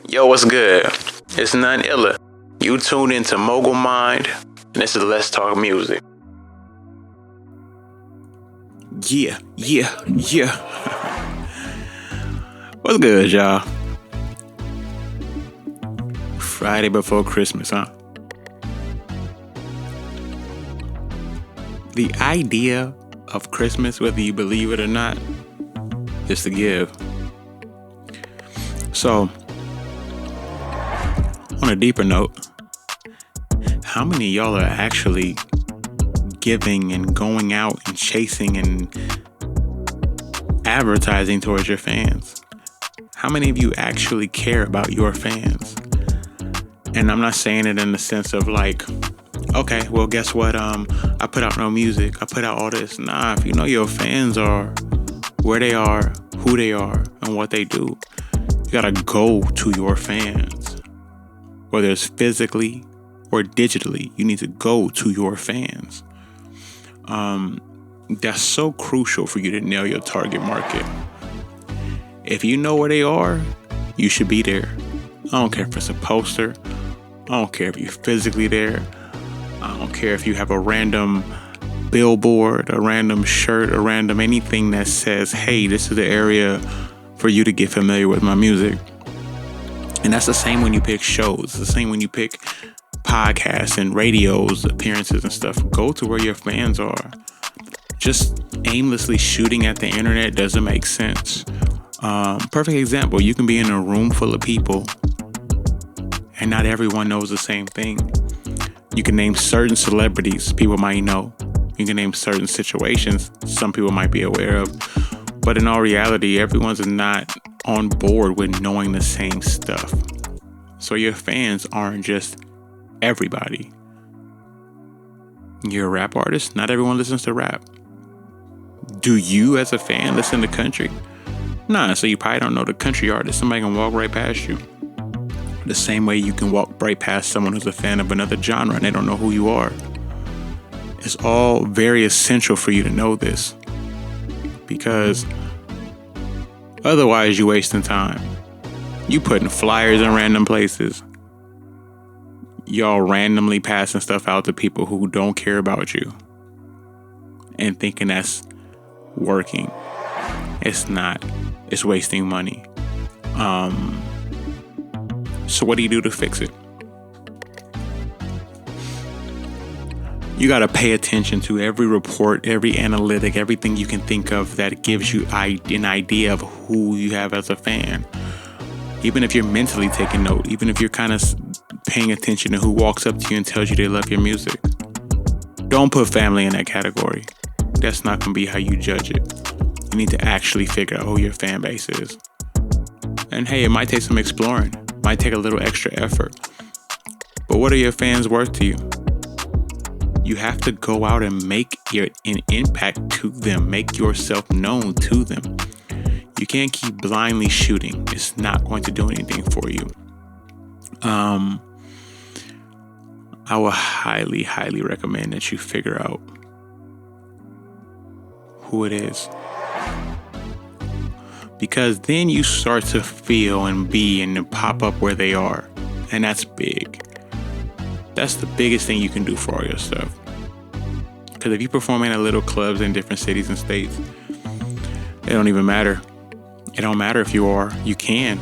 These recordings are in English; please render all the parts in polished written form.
Yo, what's good? It's none iller. You tuned into Mogul Mined, and this is Let's Talk Music. Yeah. What's good, y'all? Friday before Christmas, huh? The idea of Christmas, whether you believe it or not, is to give. So, on a deeper note, how many of y'all are actually giving and going out and chasing and advertising towards your fans? How many of you actually care about your fans? And I'm not saying it in the sense of like, okay, well, guess what? I put out no music. I put out all this. Nah, if you know your fans are where they are, who they are, and what they do, you gotta go to your fans. Whether it's physically or digitally, you need to go to your fans. That's so crucial for you to nail your target market. If you know where they are, you should be there. I don't care if it's a poster. I don't care if you're physically there. I don't care if you have a random billboard, a random shirt, a random anything that says, hey, this is the area for you to get familiar with my music. And that's the same when you pick shows. It's the same when you pick podcasts and radios, appearances and stuff. Go to where your fans are. Just aimlessly shooting at the internet doesn't make sense. Perfect example, you can be in a room full of people and not everyone knows the same thing. You can name certain celebrities people might know. You can name certain situations some people might be aware of. But in all reality, everyone's not on board with knowing the same stuff. So your fans aren't just everybody. You're a rap artist. Not everyone listens to rap. Do you as a fan listen to country? Nah, so you probably don't know the country artist. Somebody can walk right past you. The same way you can walk right past someone who's a fan of another genre and they don't know who you are. It's all very essential for you to know this. Because otherwise you're wasting time. You putting flyers in random places. Y'all randomly passing stuff out to people who don't care about you. And thinking that's working. It's not. It's wasting money. So what do you do to fix it? You got to pay attention to every report, every analytic, everything you can think of that gives you an idea of who you have as a fan. Even if you're mentally taking note, even if you're kind of paying attention to who walks up to you and tells you they love your music. Don't put family in that category. That's not going to be how you judge it. You need to actually figure out who your fan base is. And hey, it might take some exploring. Might take a little extra effort. But what are your fans worth to you? You have to go out and make an impact to them. Make yourself known to them. You can't keep blindly shooting. It's not going to do anything for you. I will highly, highly recommend that you figure out who it is. Because then you start to feel and be and pop up where they are. And that's big. That's the biggest thing you can do for all your stuff. Because if you perform at little clubs in different cities and states, it don't even matter. It don't matter if you are. You can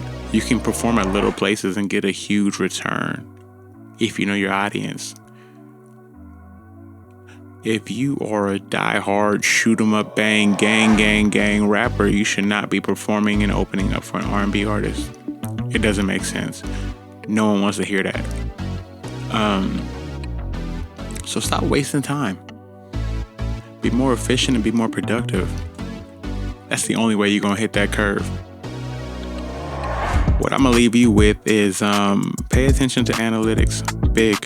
perform at little places and get a huge return if you know your audience. If you are a die-hard, shoot-em-up, bang, gang rapper, you should not be performing and opening up for an R&B artist. It doesn't make sense. No one wants to hear that. So stop wasting time. Be more efficient and be more productive. That's the only way you're going to hit that curve. What I'm going to leave you with is pay attention to analytics. Big.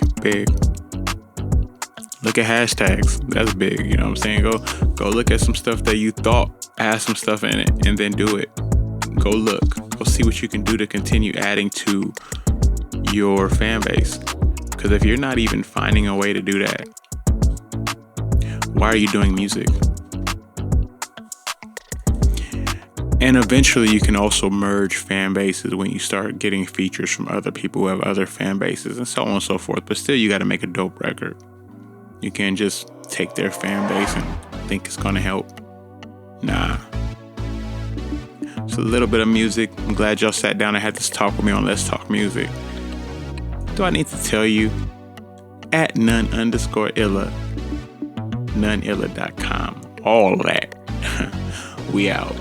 Look at hashtags. That's big. You know what I'm saying? Go look at some stuff that you thought has some stuff in it and then do it. Go look. Go see what you can do to continue adding to your fan base. Because if you're not even finding a way to do that, why are you doing music? And eventually you can also merge fan bases when you start getting features from other people who have other fan bases and so on and so forth. But still, you got to make a dope record. You can't just take their fan base and think it's going to help. Nah. It's a little bit of music. I'm glad y'all sat down and had this talk with me on Let's Talk Music. Do I need to tell you? At none_illa, noneilla.com. All that. We out.